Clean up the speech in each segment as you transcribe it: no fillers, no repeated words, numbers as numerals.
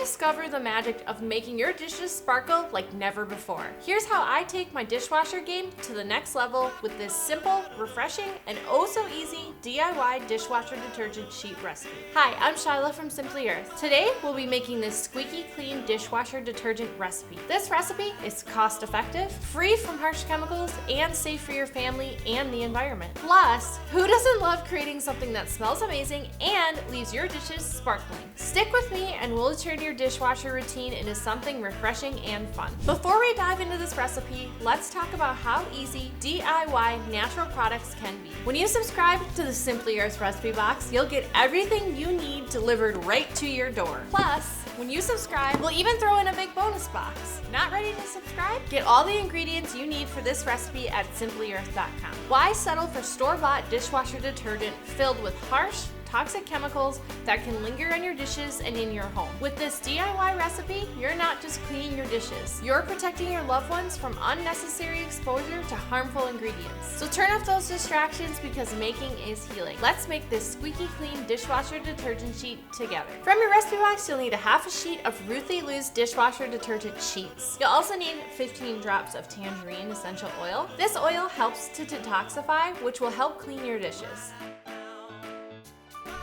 Rediscover the magic of making your dishes sparkle like never before. Here's how I take my dishwasher game to the next level with this simple, refreshing, and oh so easy DIY dishwasher detergent sheet recipe. Hi, I'm Shyla from Simply Earth. Today we'll be making this squeaky clean dishwasher detergent recipe. This recipe is cost effective, free from harsh chemicals, and safe for your family and the environment. Plus, who doesn't love creating something that smells amazing and leaves your dishes sparkling? Stick with me and we'll turn your dishwasher routine into something refreshing and fun. Before we dive into this recipe, let's talk about how easy DIY natural products can be. When you subscribe to the Simply Earth recipe box, you'll get everything you need delivered right to your door. Plus, when you subscribe, we'll even throw in a big bonus box. Not ready to subscribe? Get all the ingredients you need for this recipe at simplyearth.com. Why settle for store-bought dishwasher detergent filled with harsh, toxic chemicals that can linger on your dishes and in your home? With this DIY recipe, you're not just cleaning your dishes, you're protecting your loved ones from unnecessary exposure to harmful ingredients. So turn off those distractions because making is healing. Let's make this squeaky clean dishwasher detergent sheet together. From your recipe box, you'll need a half a sheet of Ruthie Loose dishwasher detergent sheets. You'll also need 15 drops of tangerine essential oil. This oil helps to detoxify, which will help clean your dishes.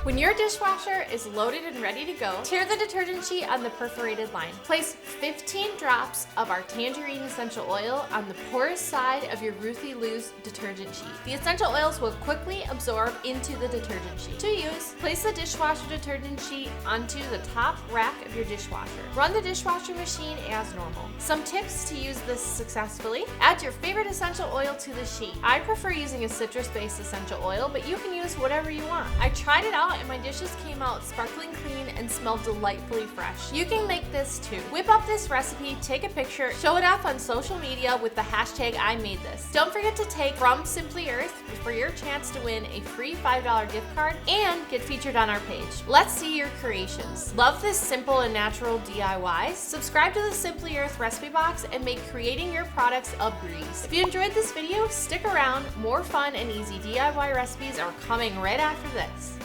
When your dishwasher is loaded and ready to go, tear the detergent sheet on the perforated line. Place 15 drops of our tangerine essential oil on the porous side of your Ruthie Loose detergent sheet. The essential oils will quickly absorb into the detergent sheet. To use, place the dishwasher detergent sheet onto the top rack of your dishwasher. Run the dishwasher machine as normal. Some tips to use this successfully: add your favorite essential oil to the sheet. I prefer using a citrus-based essential oil, but you can use whatever you want. I tried it out and my dishes came out sparkling clean and smelled delightfully fresh. You can make this too. Whip up this recipe, take a picture, show it off on social media with the hashtag #IMadeThis. Don't forget to tag from Simply Earth for your chance to win a free $5 gift card and get featured on our page. Let's see your creations. Love this simple and natural DIY? Subscribe to the Simply Earth recipe box and make creating your products a breeze. If you enjoyed this video, stick around. More fun and easy DIY recipes are coming right after this.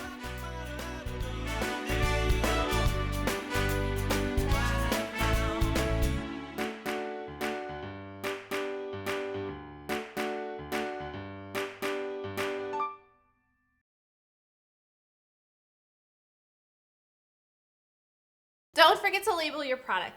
Don't forget to label your product.